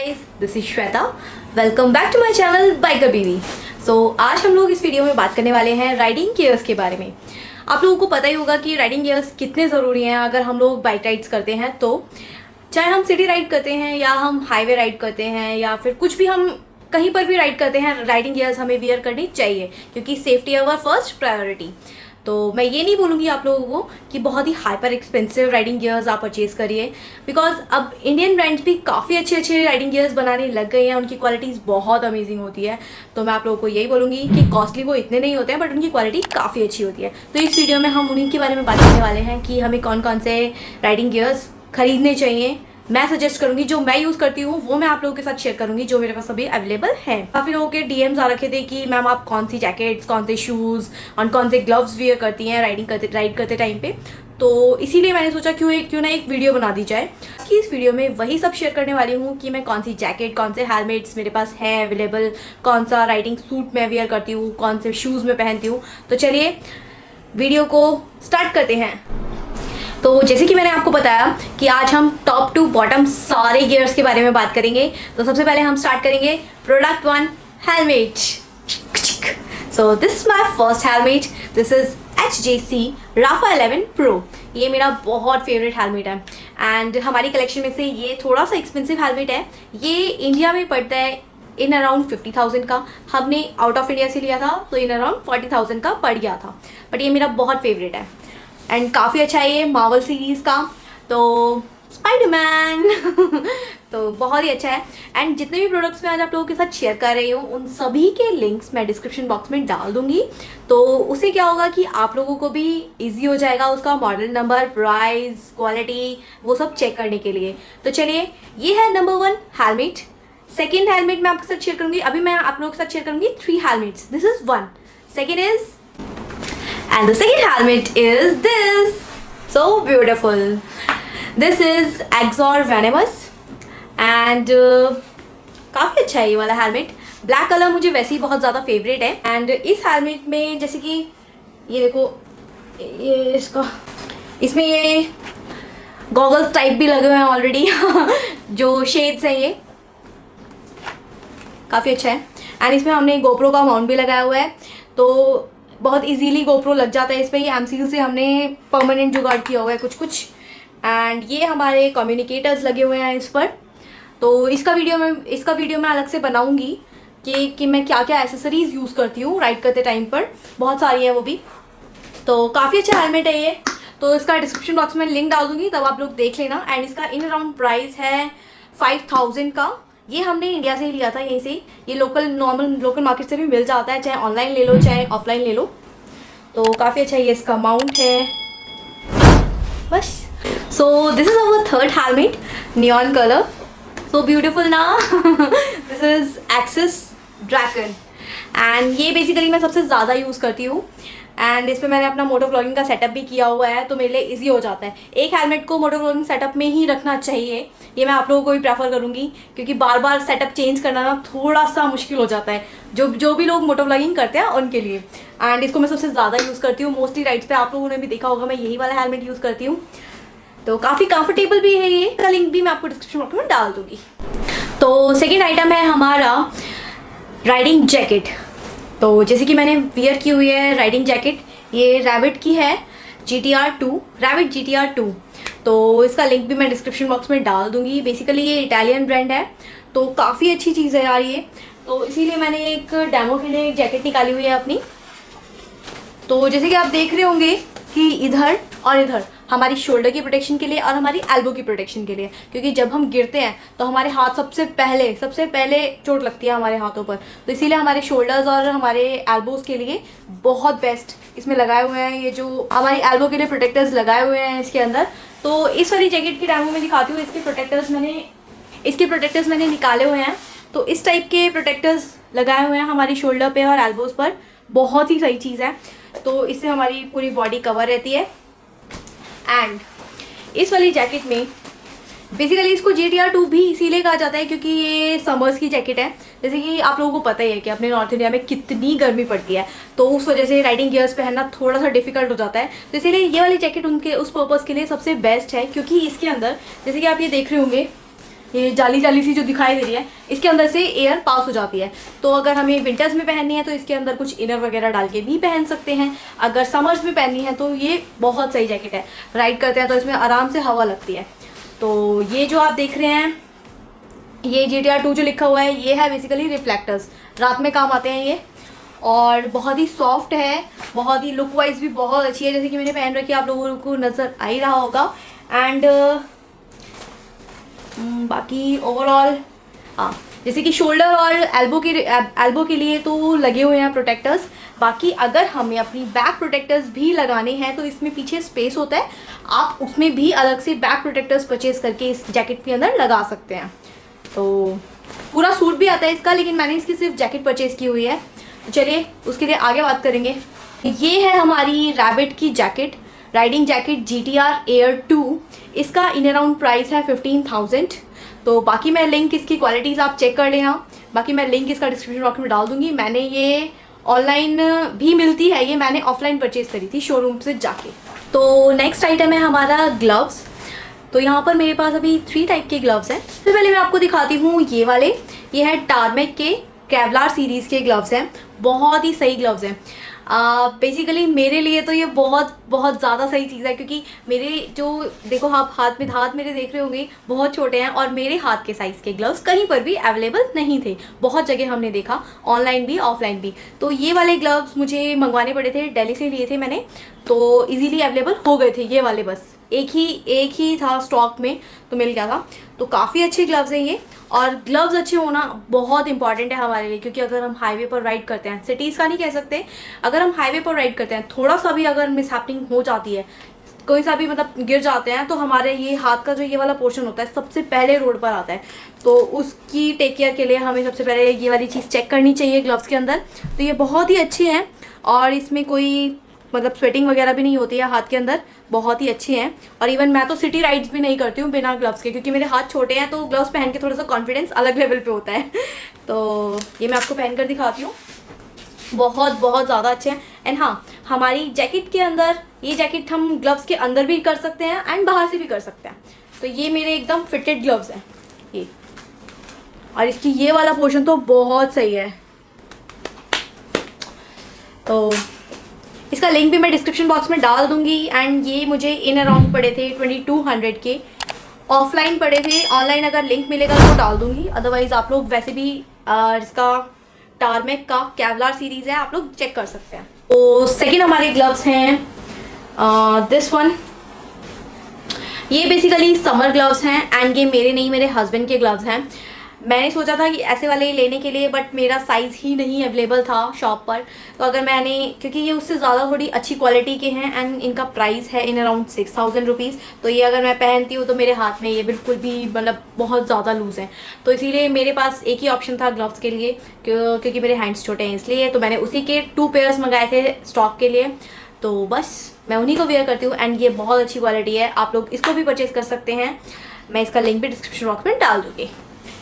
Guys, this is Shweta. Welcome back to my channel biker Biwi. आज हम लोग इस वीडियो में बात करने वाले हैं राइडिंग गियर्स के बारे में। आप लोगों को पता ही होगा कि राइडिंग गियर्स कितने ज़रूरी हैं अगर हम लोग बाइक राइड्स करते हैं। तो चाहे हम सिटी राइड करते हैं या हम हाईवे राइड करते हैं या फिर कुछ भी हम कहीं पर भी राइड करते हैं, राइडिंग गियर्स हमें वियर करनी चाहिए क्योंकि सेफ्टी अवर फर्स्ट प्रायोरिटी। तो मैं ये नहीं बोलूँगी आप लोगों को कि बहुत ही हाइपर एक्सपेंसिव राइडिंग गियर्स आप परचेज़ करिए, बिकॉज अब इंडियन ब्रांड्स भी काफ़ी अच्छे अच्छे राइडिंग गियर्स बनाने लग गए हैं। उनकी क्वालिटीज़ बहुत अमेजिंग होती है। तो मैं आप लोगों को यही बोलूँगी कि कॉस्टली वो इतने नहीं होते हैं, बट उनकी क्वालिटी काफ़ी अच्छी होती है। तो इस वीडियो में हम उन्हीं के बारे में बात करने वाले हैं कि हमें कौन कौन से राइडिंग गियर्स खरीदने चाहिए। मैं सजेस्ट करूंगी जो मैं यूज़ करती हूँ वो मैं आप लोगों के साथ शेयर करूंगी, जो मेरे पास अभी अवेलेबल है। काफ़ी लोगों के डीएम्स आ रखे थे कि मैम आप कौन सी जैकेट्स, कौन से शूज़ और कौन से ग्लव्स वियर करती हैं राइड करते टाइम पे। तो इसीलिए मैंने सोचा क्यों ना एक वीडियो बना दी जाए कि इस वीडियो में वही सब शेयर करने वाली हूँ कि मैं कौन सी जैकेट, कौन से हेलमेट्स मेरे पास हैं अवेलेबल, कौन सा राइडिंग सूट मैं वियर करती हूँ, कौन से शूज़ मैं पहनती हूँ। तो चलिए वीडियो को स्टार्ट करते हैं। तो जैसे कि मैंने आपको बताया कि आज हम टॉप टू बॉटम सारे गियर्स के बारे में बात करेंगे। तो सबसे पहले हम स्टार्ट करेंगे product 1, helmet. So this is my first helmet. This is HJC Rapha 11 Pro। ये मेरा बहुत फेवरेट हेलमेट है एंड हमारी कलेक्शन में से ये थोड़ा सा एक्सपेंसिव हेलमेट है। ये इंडिया में पड़ता है इन अराउंड 50,000 का। हमने आउट ऑफ इंडिया से लिया था तो इन अराउंड 40,000 का पड़ गया था, बट ये मेरा बहुत फेवरेट है एंड काफ़ी अच्छा है ये मार्वल सीरीज़ का। तो स्पाइडरमैन तो बहुत ही अच्छा है। एंड जितने भी प्रोडक्ट्स मैं आज आप लोगों के साथ शेयर कर रही हूँ उन सभी के लिंक्स मैं डिस्क्रिप्शन बॉक्स में डाल दूँगी। तो उससे क्या होगा कि आप लोगों को भी इजी हो जाएगा उसका मॉडल नंबर, प्राइस, क्वालिटी वो सब चेक करने के लिए। तो चलिए, ये है नंबर 1 हेलमेट। सेकेंड हेलमेट मैं आपके साथ शेयर करूँगी। अभी मैं आप लोगों के साथ शेयर करूँगी 3 helmets. This is 1, second is, and the second helmet is this. So beautiful. This is Exor Venomous and काफ़ी अच्छा है ये वाला हेलमेट। ब्लैक कलर मुझे वैसे ही बहुत ज़्यादा फेवरेट है एंड इस हेलमेट में जैसे कि ये देखो, ये इसमें ये गॉगल्स टाइप भी लगे हुए हैं ऑलरेडी जो शेड्स हैं ये काफ़ी अच्छा है। एंड इसमें हमने गोप्रो का माउंट भी लगाया हुआ है, तो बहुत इजीली गोप्रो लग जाता है इस पर। ये एमसीयू से हमने परमानेंट जुगाड़ किया हुआ है कुछ एंड ये हमारे कम्युनिकेटर्स लगे हुए हैं इस पर। तो इसका वीडियो मैं अलग से बनाऊंगी कि मैं क्या क्या एसेसरीज़ यूज़ करती हूँ राइड करते टाइम पर। बहुत सारी है वो भी। तो काफ़ी अच्छा हेलमेट है ये। तो इसका डिस्क्रिप्शन बॉक्स में लिंक डाल दूँगी, तब आप लोग देख लेना। एंड इसका इन अराउंड प्राइस है 5,000 का। ये हमने इंडिया से ही लिया था, यहीं से। ये लोकल मार्केट से भी मिल जाता है, चाहे ऑनलाइन ले लो चाहे ऑफलाइन ले लो। तो काफ़ी अच्छा ये इसका माउंट है बस। So this is our third helmet, neon colour, so beautiful ना this is Axis dragon and ये बेसिकली मैं सबसे ज़्यादा यूज़ करती हूँ। एंड इसमें मैंने अपना मोटो व्लॉगिंग का सेटअप भी किया हुआ है, तो मेरे लिए इजी हो जाता है। एक हेलमेट को मोटो व्लॉगिंग सेटअप में ही रखना चाहिए, ये मैं आप लोगों को भी प्रेफर करूँगी, क्योंकि बार बार सेटअप चेंज करना ना थोड़ा सा मुश्किल हो जाता है जो भी लोग मोटो व्लॉगिंग करते हैं उनके लिए। एंड इसको मैं सबसे ज़्यादा यूज़ करती हूँ मोस्टली राइड्स पे। आप लोगों ने भी देखा होगा मैं यही वाला हेलमेट यूज़ करती हूँ। तो काफ़ी कंफर्टेबल भी है ये। का लिंक भी मैं आपको डिस्क्रिप्शन बॉक्स में डाल दूँगी। तो सेकेंड आइटम है हमारा राइडिंग जैकेट। तो जैसे कि मैंने वियर की हुई है राइडिंग जैकेट, ये रैबिट की है, रैबिट GTR 2। तो इसका लिंक भी मैं डिस्क्रिप्शन बॉक्स में डाल दूँगी। बेसिकली ये इटालियन ब्रांड है, तो काफ़ी अच्छी चीज़ है यार ये। तो इसीलिए मैंने एक डेमो के लिए एक जैकेट निकाली हुई है अपनी। तो जैसे कि आप देख रहे होंगे कि इधर और इधर हमारी शोल्डर की प्रोटेक्शन के लिए और हमारी एल्बो की प्रोटेक्शन के लिए, क्योंकि जब हम गिरते हैं तो हमारे हाथ सबसे पहले चोट लगती है हमारे हाथों पर। तो इसीलिए हमारे शोल्डर्स और हमारे एल्बोज़ के लिए बहुत बेस्ट इसमें लगाए हुए हैं। ये जो हमारी एल्बो के लिए प्रोटेक्टर्स लगाए हुए हैं इसके अंदर। तो इस वाली जैकेट की डेमो में दिखाती हूँ। इसके प्रोटेक्टर्स मैंने निकाले हुए हैं। तो इस टाइप के प्रोटेक्टर्स लगाए हुए हैं हमारी शोल्डर पे और एल्बोज़ पर। बहुत ही सही चीज़ है। तो इससे हमारी पूरी बॉडी कवर रहती है। एंड इस वाली जैकेट में बेसिकली इसको GTR 2 भी इसीलिए कहा जाता है क्योंकि ये समर्स की जैकेट है। जैसे कि आप लोगों को पता ही है कि अपने नॉर्थ इंडिया में कितनी गर्मी पड़ती है, तो उस वजह से राइडिंग गियर्स पहनना थोड़ा सा डिफिकल्ट हो जाता है। तो इसीलिए ये वाली जैकेट उनके उस पर्पज़ के लिए सबसे बेस्ट है, क्योंकि इसके अंदर जैसे कि आप ये देख रहे होंगे ये जाली जाली सी जो दिखाई दे रही है, इसके अंदर से एयर पास हो जाती है। तो अगर हमें विंटर्स में पहननी है तो इसके अंदर कुछ इनर वगैरह डाल के भी पहन सकते हैं। अगर समर्स में पहननी है तो ये बहुत सही जैकेट है। राइड करते हैं तो इसमें आराम से हवा लगती है। तो ये जो आप देख रहे हैं, ये GTR 2 जो लिखा हुआ है, ये है बेसिकली रिफ्लेक्टर्स, रात में काम आते हैं ये। और बहुत ही सॉफ्ट है, बहुत ही लुक वाइज भी बहुत अच्छी है। जैसे कि मैंने पहन रखी है, आप लोगों को नज़र आ ही रहा होगा। एंड बाकी ओवरऑल हाँ, जैसे कि शोल्डर और एल्बो के लिए तो लगे हुए हैं प्रोटेक्टर्स। बाकी अगर हमें अपनी बैक प्रोटेक्टर्स भी लगाने हैं तो इसमें पीछे स्पेस होता है, आप उसमें भी अलग से बैक प्रोटेक्टर्स परचेज करके इस जैकेट के अंदर लगा सकते हैं। तो पूरा सूट भी आता है इसका, लेकिन मैंने इसकी सिर्फ जैकेट परचेज़ की हुई है। तो चलिए उसके लिए आगे बात करेंगे। ये है हमारी रैबिट की jacket, riding jacket GTR Air 2। इसका इन अराउंड प्राइस है 15,000। तो बाकी मैं लिंक इसकी क्वालिटीज़ आप चेक कर लेना। बाकी मैं लिंक इसका डिस्क्रिप्शन बॉक्स में डाल दूँगी। मैंने ये ऑनलाइन भी मिलती है, ये मैंने ऑफलाइन परचेज़ करी थी शोरूम से जाके। तो नेक्स्ट आइटम है हमारा ग्लव्स। तो यहाँ पर मेरे पास अभी 3 टाइप के ग्लव्स हैं। सबसे पहले मैं आपको दिखाती हूँ ये वाले। ये है टार्मेक के केवलार सीरीज़ के ग्लव्स हैं, बहुत ही सही ग्लव्स हैं। बेसिकली मेरे लिए तो ये बहुत बहुत ज़्यादा सही चीज़ है, क्योंकि मेरे जो देखो आप हाथ मेरे देख रहे होंगे बहुत छोटे हैं, और मेरे हाथ के साइज़ के ग्लव्स कहीं पर भी अवेलेबल नहीं थे। बहुत जगह हमने देखा, ऑनलाइन भी ऑफलाइन भी। तो ये वाले ग्लव्स मुझे मंगवाने पड़े थे, दिल्ली से लिए थे मैंने, तो इजीली अवेलेबल हो गए थे ये वाले। बस एक ही था स्टॉक में, तो मिल गया था। तो काफ़ी अच्छे ग्लव्स हैं ये। और ग्लव्स अच्छे होना बहुत इंपॉर्टेंट है हमारे लिए, क्योंकि अगर हम हाईवे पर राइड करते हैं, सिटीज़ का नहीं कह सकते, अगर हम हाईवे पर राइड करते हैं, थोड़ा सा भी अगर मिसहैपनिंग हो जाती है, कोई सा भी मतलब गिर जाते हैं, तो हमारे ये हाथ का जो ये वाला पोर्शन होता है सबसे पहले रोड पर आता है। तो उसकी टेक केयर के लिए हमें सबसे पहले ये वाली चीज़ चेक करनी चाहिए ग्लव्स के अंदर। तो ये बहुत ही अच्छी हैं, और इसमें कोई मतलब स्वेटिंग वगैरह भी नहीं होती है हाथ के अंदर, बहुत ही अच्छी हैं। और इवन मैं तो सिटी राइड्स भी नहीं करती हूँ बिना ग्लव्स के, क्योंकि मेरे हाथ छोटे हैं, तो ग्लव्स पहन के थोड़ा सा कॉन्फिडेंस अलग लेवल पे होता है। तो ये मैं आपको पहन कर दिखाती हूँ, बहुत बहुत ज़्यादा अच्छे हैं। एंड हाँ, हमारी जैकेट के अंदर ये जैकेट हम ग्लव्स के अंदर भी कर सकते हैं एंड बाहर से भी कर सकते हैं। तो ये मेरे एकदम फिटेड ग्लव्स हैं ये, और इसकी ये वाला पोर्शन तो बहुत सही है। तो इसका लिंक भी मैं डिस्क्रिप्शन बॉक्स में डाल दूंगी। एंड ये मुझे इन अराउंड पड़े थे 2200 के, ऑफलाइन पड़े थे। ऑनलाइन अगर लिंक मिलेगा तो डाल दूंगी, अदरवाइज़ आप लोग वैसे भी इसका टार्मेक का केवलार सीरीज़ है, आप लोग चेक कर सकते हैं। तो सेकेंड हमारे ग्लव्स हैं दिस वन। ये बेसिकली समर ग्लव्स हैं, एंड ये मेरे नहीं, मेरे हस्बैंड के ग्लव्स हैं। मैंने सोचा था कि ऐसे वाले ही लेने के लिए, बट मेरा साइज़ ही नहीं अवेलेबल था शॉप पर। तो अगर मैंने, क्योंकि ये उससे ज़्यादा थोड़ी अच्छी क्वालिटी के हैं, एंड इनका प्राइस है इन अराउंड 6000 रुपीज़। तो ये अगर मैं पहनती हूँ तो मेरे हाथ में ये बिल्कुल भी मतलब बहुत ज़्यादा लूज़ है। तो इसीलिए मेरे पास एक ही ऑप्शन था ग्लव्स के लिए, क्योंकि मेरे हैंड्स छोटे हैं इसलिए। तो मैंने उसी के 2 पेयर्स मंगाए थे स्टॉक के लिए, तो बस मैं उन्हीं को वेयर करती हूँ। एंड ये बहुत अच्छी क्वालिटी है, आप लोग इसको भी परचेज़ कर सकते हैं। मैं इसका लिंक भी डिस्क्रिप्शन बॉक्स में डाल दूँगी।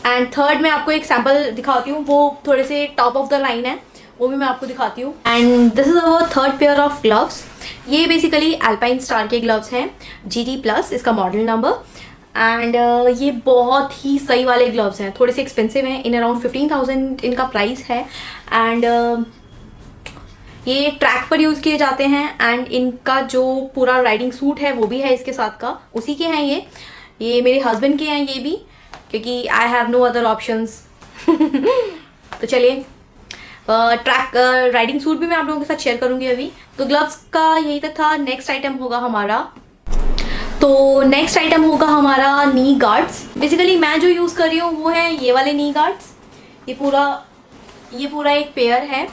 एंड थर्ड मैं आपको एक सैम्पल दिखाती हूँ, वो थोड़े से टॉप ऑफ द लाइन है, वो भी मैं आपको दिखाती हूँ। And this is our third pair of gloves. ये बेसिकली अल्पाइन स्टार के ग्लव्स हैं, GT+ इसका मॉडल नंबर। एंड ये बहुत ही सही वाले ग्लव्स हैं, थोड़े से एक्सपेंसिव हैं, इन अराउंड 15,000 इनका प्राइस है। एंड ये ट्रैक पर यूज़ किए जाते हैं, एंड इनका जो पूरा राइडिंग सूट है वो भी है इसके साथ का, उसी के हैं ये मेरे हस्बैंड के हैं ये भी, क्योंकि I have no other options. तो चलिए, ट्रैक राइडिंग सूट भी मैं आप लोगों के साथ शेयर करूंगी अभी। तो ग्लव्स का यही तक था। नेक्स्ट आइटम होगा हमारा नी गार्ड्स। बेसिकली मैं जो यूज़ कर रही हूँ वो है ये वाले नी गार्ड्स। ये पूरा एक पेयर है,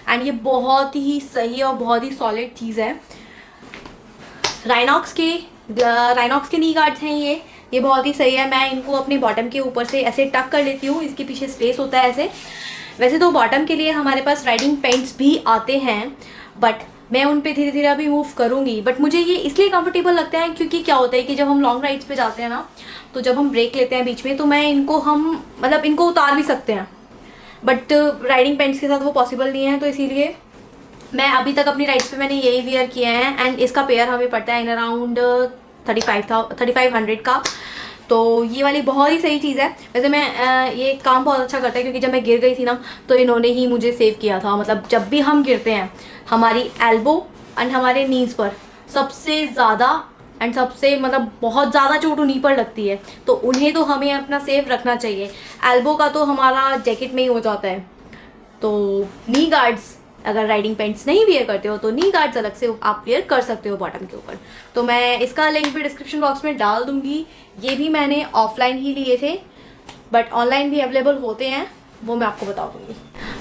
एंड ये बहुत ही सही और बहुत ही सॉलिड चीज़ है। राइनॉक्स के नी गार्ड्स हैं ये बहुत ही सही है। मैं इनको अपने बॉटम के ऊपर से ऐसे टक कर लेती हूँ, इसके पीछे स्पेस होता है ऐसे। वैसे तो बॉटम के लिए हमारे पास राइडिंग पैंट्स भी आते हैं, बट मैं उन पे धीरे धीरे अभी मूव करूँगी। बट मुझे ये इसलिए कंफर्टेबल लगता है क्योंकि क्या होता है कि जब हम लॉन्ग राइड्स पे जाते हैं ना, तो जब हम ब्रेक लेते हैं बीच में, तो मैं इनको उतार भी सकते हैं, बट राइडिंग पैंट्स के साथ वो पॉसिबल नहीं है। तो इसीलिए मैं अभी तक अपनी राइड्स पे मैंने यही वेयर किया है। एंड इसका पेयर हमें पड़ता है इन अराउंड 3500 का। तो ये वाली बहुत ही सही चीज़ है। वैसे मैं ये काम बहुत अच्छा करता है, क्योंकि जब मैं गिर गई थी ना तो इन्होंने ही मुझे सेव किया था। मतलब जब भी हम गिरते हैं हमारी एल्बो एंड हमारे नीज पर सबसे ज़्यादा एंड सबसे मतलब बहुत ज़्यादा चोट उन्हीं पर लगती है, तो उन्हें तो हमें अपना सेफ रखना चाहिए। एल्बो का तो हमारा जैकेट में ही हो जाता है। तो नी गार्ड्स, अगर राइडिंग पैंट्स नहीं वियर करते हो तो नी गार्ड्स अलग से आप वियर कर सकते हो बॉटम के ऊपर। तो मैं इसका लिंक भी डिस्क्रिप्शन बॉक्स में डाल दूंगी। ये भी मैंने ऑफलाइन ही लिए थे, बट ऑनलाइन भी अवेलेबल होते हैं, वो मैं आपको बता दूंगी।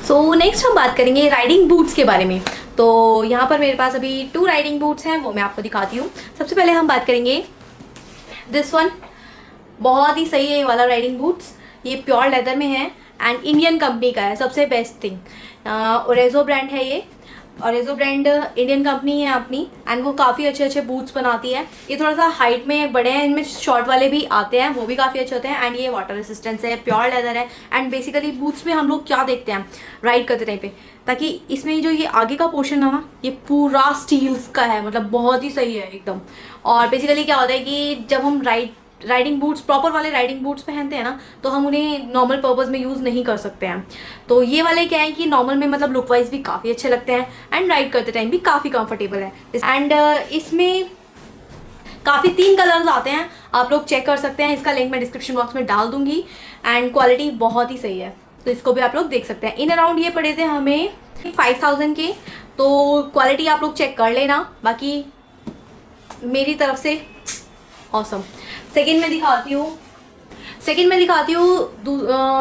सो नेक्स्ट हम बात करेंगे राइडिंग बूट्स के बारे में। तो यहाँ पर मेरे पास अभी 2 राइडिंग बूट्स हैं, वो मैं आपको दिखाती हूँ। सबसे पहले हम बात करेंगे दिस वन। बहुत ही सही है ये वाला राइडिंग बूट्स। ये प्योर लेदर में है एंड इंडियन कंपनी का है, सबसे बेस्ट थिंग। ओरेजो ब्रांड है ये। ओरेजो ब्रांड इंडियन कंपनी है अपनी, एंड वो काफ़ी अच्छे अच्छे बूट्स बनाती है। ये थोड़ा सा हाइट में बड़े हैं, इनमें शॉर्ट वाले भी आते हैं, वो भी काफ़ी अच्छे होते हैं। एंड ये वाटर रेसिस्टेंस है, प्योर लेदर है। एंड बेसिकली बूट्स में हम लोग क्या देखते हैं राइड करते टाइम पे, ताकि इसमें जो ये आगे का पोर्शन है ना, ये पूरा स्टील्स का है, मतलब बहुत ही सही है एकदम। और बेसिकली क्या होता है कि जब हम राइडिंग बूट्स, प्रॉपर वाले राइडिंग बूट्स पहनते हैं ना, तो हम उन्हें नॉर्मल पर्पस में यूज़ नहीं कर सकते हैं। तो ये वाले क्या है कि नॉर्मल में मतलब लुक वाइज भी काफ़ी अच्छे लगते हैं एंड राइड करते टाइम भी काफ़ी कंफर्टेबल है। एंड इसमें काफ़ी 3 कलर्स आते हैं, आप लोग चेक कर सकते हैं। इसका लिंक मैं डिस्क्रिप्शन बॉक्स में डाल दूंगी। एंड क्वालिटी बहुत ही सही है, तो इसको भी आप लोग देख सकते हैं। इन अराउंड ये पड़े थे हमें 5000 के, तो क्वालिटी आप लोग चेक कर लेना। बाकी मेरी तरफ से ऑसम। सेकंड में दिखाती हूँ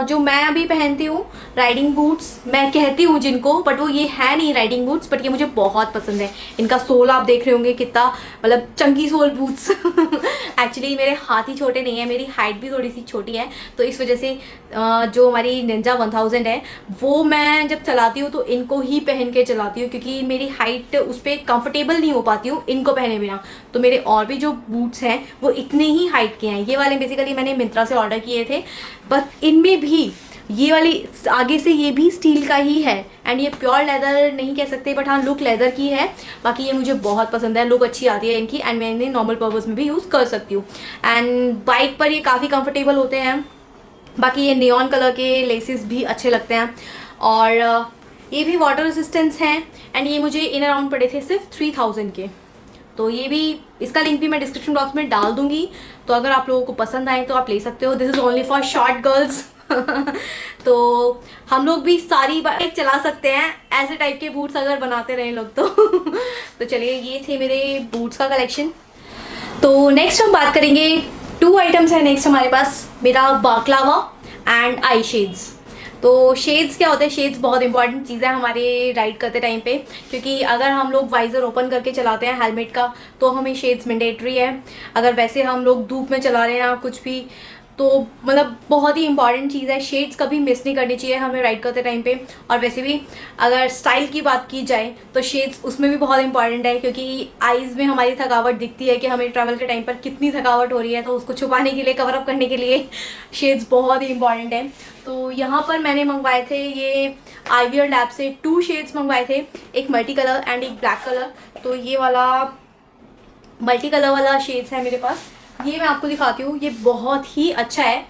जो मैं अभी पहनती हूँ राइडिंग बूट्स, मैं कहती हूँ जिनको, बट वो ये है नहीं राइडिंग बूट्स, बट ये मुझे बहुत पसंद है। इनका सोल आप देख रहे होंगे कितना मतलब चंकी सोल बूट्स। एक्चुअली मेरे हाथ ही छोटे नहीं है, मेरी हाइट भी थोड़ी सी छोटी है, तो इस वजह से जो हमारी निंजा 1000 है वो मैं जब चलाती हूँ तो इनको ही पहन के चलाती हूँ, क्योंकि मेरी हाइट उस पर कंफर्टेबल नहीं हो पाती हूँ इनको पहने बिना। तो मेरे और भी जो बूट्स हैं वो इतने ही हाइट के हैं। ये वाले बेसिकली मैंने मिंत्रा से ऑर्डर किए थे, बट इनमें भी ये वाली आगे से ये भी स्टील का ही है। एंड ये प्योर लेदर नहीं कह सकते, बट हाँ लुक लेदर की है। बाकी ये मुझे बहुत पसंद है, लुक अच्छी आती है इनकी, एंड मैं इन्हें नॉर्मल पर्पस में भी यूज़ कर सकती हूँ। एंड बाइक पर ये काफ़ी कंफर्टेबल होते हैं। बाकी ये नियॉन कलर के लेसेस भी अच्छे लगते हैं, और ये भी वाटर रेसिस्टेंस हैं। एंड ये मुझे इन अराउंड पड़े थे सिर्फ 3000 के। तो ये भी, इसका लिंक भी मैं डिस्क्रिप्शन बॉक्स में डाल दूंगी, तो अगर आप लोगों को पसंद आए तो आप ले सकते हो। This is only for short girls. तो हम लोग भी सारी बाइक चला सकते हैं ऐसे टाइप के बूट्स अगर बनाते रहे लोग तो। तो चलिए, ये थे मेरे बूट्स का कलेक्शन। तो नेक्स्ट हम बात करेंगे, 2 आइटम्स है नेक्स्ट हमारे पास, मेरा बाकलावा एंड आई शेड्स। तो शेड्स क्या होते हैं, शेड्स बहुत इंपॉर्टेंट चीज़ है हमारे राइड करते टाइम पे, क्योंकि अगर हम लोग वाइज़र ओपन करके चलाते हैं हेलमेट का तो हमें शेड्स मैंडेटरी है। अगर वैसे हम लोग धूप में चला रहे हैं कुछ भी, तो मतलब बहुत ही इंपॉर्टेंट चीज़ है। शेड्स कभी मिस नहीं करनी चाहिए हमें राइड करते टाइम पे। और वैसे भी अगर स्टाइल की बात की जाए तो शेड्स उसमें भी बहुत इंपॉर्टेंट है, क्योंकि आईज़ में हमारी थकावट दिखती है कि हमें ट्रैवल के टाइम पर कितनी थकावट हो रही है, तो उसको छुपाने के लिए, कवर अप करने के लिए शेड्स बहुत ही इंपॉर्टेंट है। तो यहाँ पर मैंने मंगवाए थे ये आईवियर लैब से 2 शेड्स मंगवाए थे, एक मल्टी कलर एंड एक ब्लैक कलर। तो ये वाला मल्टी कलर वाला शेड्स है मेरे पास, ये मैं आपको दिखाती हूँ। ये बहुत ही अच्छा है,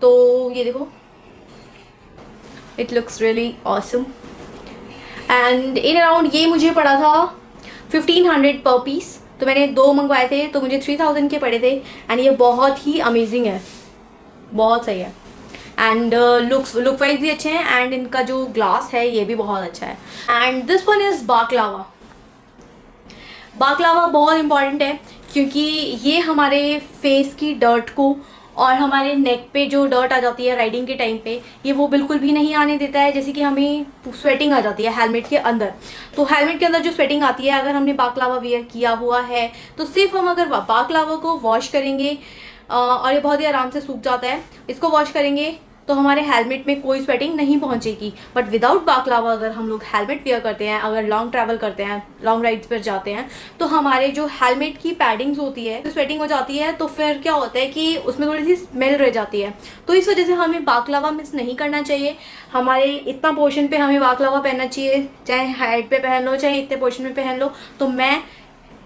तो ये देखो, it looks really awesome. And in around ये मुझे पड़ा था 1500 पर पीस। तो मैंने 2 मंगवाए थे, तो मुझे 3000 के पड़े थे। एंड ये बहुत ही अमेजिंग है, बहुत सही है। एंड लुक वाइज भी अच्छे हैं, एंड इनका जो ग्लास है ये भी बहुत अच्छा है। And this one is बाकलावा। बाकलावा बहुत इंपॉर्टेंट है, क्योंकि ये हमारे फेस की डर्ट को और हमारे नेक पे जो डर्ट आ जाती है राइडिंग के टाइम पे, ये वो बिल्कुल भी नहीं आने देता है। जैसे कि हमें स्वेटिंग आ जाती है हेलमेट के अंदर, तो हेलमेट के अंदर जो स्वेटिंग आती है, अगर हमने बाकलावा वेयर किया हुआ है तो सिर्फ हम अगर बाकलावा को वॉश करेंगे, और ये बहुत ही आराम से सूख जाता है, इसको वॉश करेंगे तो हमारे हेलमेट में कोई स्वेटिंग नहीं पहुंचेगी। बट विदाउट बाकलावा अगर हम लोग हेलमेट वेयर करते हैं, अगर लॉन्ग ट्रैवल करते हैं, लॉन्ग राइड्स पर जाते हैं, तो हमारे जो हेलमेट की पैडिंग्स होती है, तो स्वेटिंग हो जाती है, तो फिर क्या होता है कि उसमें थोड़ी सी स्मेल रह जाती है। तो इस वजह से हमें बाकलावा मिस नहीं करना चाहिए। हमारे इतना पोर्शन पे हमें बाकलावा पहनना चाहिए, चाहे हाइट पे पहन लो चाहे इतने पोर्शन में पहन लो। तो मैं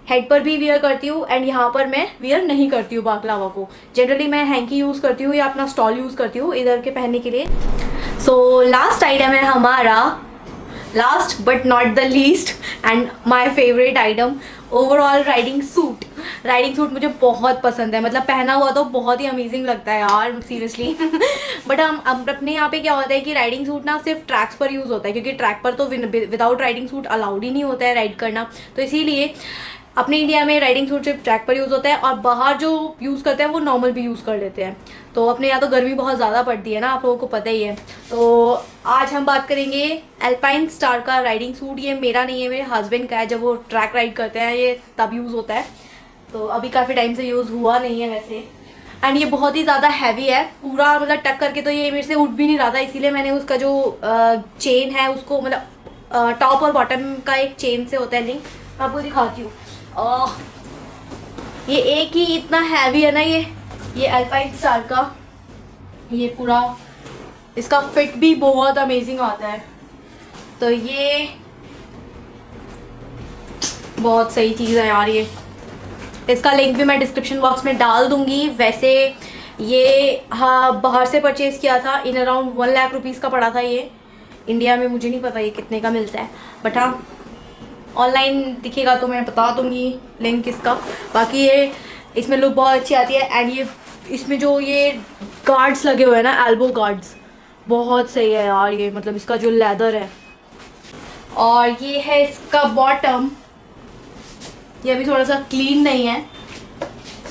हेड पर भी वियर करती हूँ एंड यहाँ पर मैं वियर नहीं करती हूँ बाकलावा को। जनरली मैं हैंकी यूज़ करती हूँ या अपना स्टॉल यूज़ करती हूँ इधर के पहनने के लिए। सो लास्ट आइटम है हमारा, last but not the least and my favourite item, overall riding suit. Riding suit मुझे बहुत पसंद है, मतलब पहना हुआ तो बहुत ही अमेजिंग लगता है यार, सीरियसली। बट हम अपने यहाँ पे क्या होता है कि राइडिंग सूट ना सिर्फ ट्रैक्स पर यूज़ होता है, क्योंकि ट्रैक पर तो विदाउट राइडिंग सूट अलाउड ही नहीं होता है राइड करना। तो इसीलिए अपने इंडिया में राइडिंग सूट सिर्फ ट्रैक पर यूज़ होता है, और बाहर जो यूज़ करते हैं वो नॉर्मल भी यूज़ कर लेते हैं। तो अपने यहाँ तो गर्मी बहुत ज़्यादा पड़ती है ना, आप लोगों को पता ही है। तो आज हम बात करेंगे एल्पाइन स्टार का राइडिंग सूट। ये मेरा नहीं है, मेरे हस्बैंड का है। जब वो ट्रैक राइड करते हैं ये तब यूज़ होता है, तो अभी काफ़ी टाइम से यूज़ हुआ नहीं है वैसे। एंड ये बहुत ही ज़्यादा हैवी है, पूरा मतलब टक करके तो ये मेरे से उठ भी नहीं रहा था, इसीलिए मैंने उसका जो चेन है उसको, मतलब टॉप और बॉटम का एक चेन से होता है लिंक, मैं आपको दिखाती हूँ। ये एक ही इतना हैवी है ना ये एल्पाइन स्टार का। ये पूरा इसका फिट भी बहुत अमेजिंग आता है, तो ये बहुत सही चीज़ है यार। ये इसका लिंक भी मैं डिस्क्रिप्शन बॉक्स में डाल दूंगी। वैसे ये हाँ बाहर से परचेज़ किया था, इन अराउंड 1 लाख रुपीज़ का पड़ा था ये। इंडिया में मुझे नहीं पता ये कितने का मिलता है, बट हाँ ऑनलाइन दिखेगा तो मैं बता दूंगी लिंक इसका। बाकी ये इसमें लुक बहुत अच्छी आती है, एंड ये इसमें जो ये गार्ड्स लगे हुए हैं ना, एल्बो गार्ड्स, बहुत सही है यार ये, मतलब इसका जो लेदर है। और ये है इसका बॉटम, ये अभी थोड़ा सा क्लीन नहीं है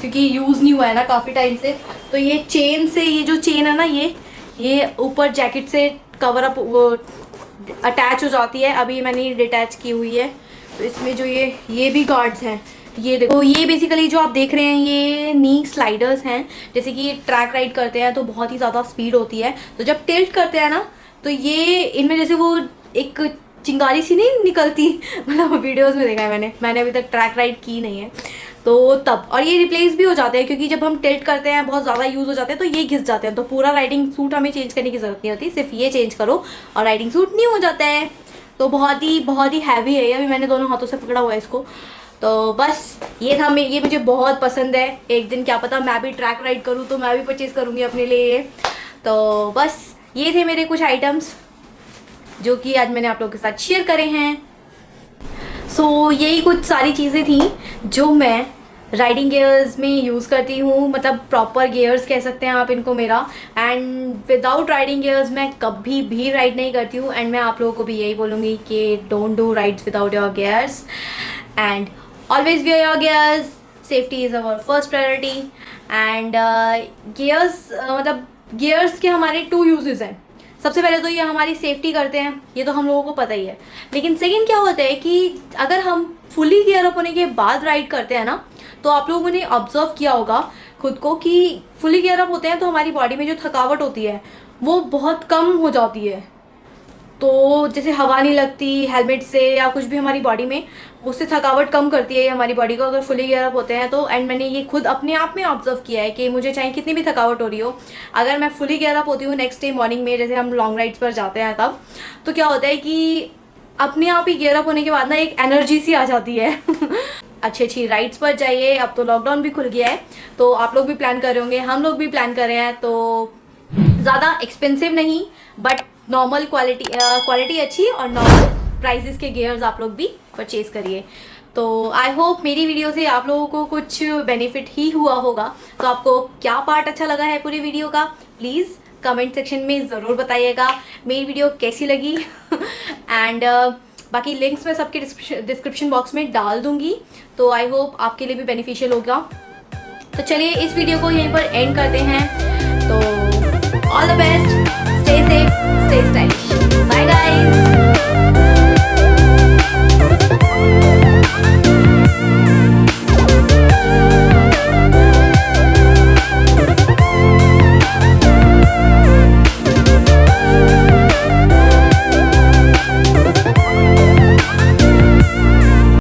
क्योंकि यूज़ नहीं हुआ है ना काफ़ी टाइम से। तो ये चेन से, ये जो चेन है ना ये ऊपर जैकेट से कवर अप अटैच हो जाती है। अभी मैंने डिटैच की हुई है, तो इसमें जो ये भी गार्ड्स हैं, ये देखो। ये बेसिकली जो आप देख रहे हैं ये नी स्लाइडर्स हैं। जैसे कि ट्रैक राइड करते हैं तो बहुत ही ज़्यादा स्पीड होती है, तो जब टिल्ट करते हैं ना तो ये इनमें जैसे वो एक चिंगारी सी नहीं निकलती, मतलब वीडियोस में देखा है मैंने अभी तक ट्रैक राइड की नहीं है तो तब। और ये रिप्लेस भी हो जाते हैं, क्योंकि जब हम टिल्ट करते हैं बहुत ज़्यादा यूज़ हो जाते हैं तो ये घिस जाते हैं। तो पूरा राइडिंग सूट हमें चेंज करने की ज़रूरत नहीं होती, सिर्फ ये चेंज करो और राइडिंग सूट न्यू हो जाता है। तो बहुत ही हैवी है ये, अभी मैंने दोनों हाथों से पकड़ा हुआ है इसको। तो बस ये था, ये मुझे बहुत पसंद है। एक दिन क्या पता मैं भी ट्रैक राइड करूँ तो मैं भी परचेज़ करूँगी अपने लिए ये। तो बस ये थे मेरे कुछ आइटम्स जो कि आज मैंने आप लोगों के साथ शेयर करे हैं। सो यही कुछ सारी चीज़ें थी जो मैं राइडिंग गियर्स में यूज़ करती हूँ, मतलब प्रॉपर गियर्स कह सकते हैं आप इनको मेरा। एंड विदाउट राइडिंग गियर्स मैं कभी भी राइड नहीं करती हूँ, एंड मैं आप लोगों को भी यही बोलूँगी कि don't do rides without your gears, and always wear your gears. Safety is our first priority. And gears, मतलब गियर्स के हमारे 2 यूजेस हैं। सबसे पहले तो ये हमारी सेफ्टी करते हैं, ये तो हम लोगों को पता ही है। लेकिन सेकंड क्या होता है कि अगर हम फुली गियर अप होने के बाद राइड करते हैं ना, तो आप लोगों ने ऑब्जर्व किया होगा खुद को कि फुली गियर अप होते हैं तो हमारी बॉडी में जो थकावट होती है वो बहुत कम हो जाती है। तो जैसे हवा नहीं लगती हेलमेट से या कुछ भी हमारी बॉडी में, उससे थकावट कम करती है ये हमारी बॉडी को अगर फुली गियर अप होते हैं तो। एंड मैंने ये खुद अपने आप में ऑब्जर्व किया है कि मुझे चाहे कितनी भी थकावट हो रही हो, अगर मैं फुली गियर अप होती हूँ नेक्स्ट डे मॉर्निंग में, जैसे हम लॉन्ग राइड्स पर जाते हैं तब, तो क्या होता है कि अपने आप ही गियर अप होने के बाद ना एक एनर्जी सी आ जाती है। अच्छी राइड्स पर जाइए। अब तो लॉकडाउन भी खुल गया है, तो आप लोग भी प्लान कर रहे होंगे, हम लोग भी प्लान कर रहे हैं। तो ज़्यादा एक्सपेंसिव नहीं बट नॉर्मल क्वालिटी अच्छी और नॉर्मल प्राइसेस के गियर्स आप लोग भी परचेज़ करिए। तो आई होप मेरी वीडियो से आप लोगों को कुछ बेनिफिट ही हुआ होगा। तो आपको क्या पार्ट अच्छा लगा है पूरी वीडियो का, प्लीज़ कमेंट सेक्शन में ज़रूर बताइएगा मेरी वीडियो कैसी लगी। एंड बाकी लिंक्स मैं सबके डिस्क्रिप्शन बॉक्स में डाल दूँगी, तो आई होप आपके लिए भी बेनिफिशियल होगा। तो चलिए इस वीडियो को यहीं पर एंड करते हैं। तो all the best, stay safe, stay stylish, bye guys.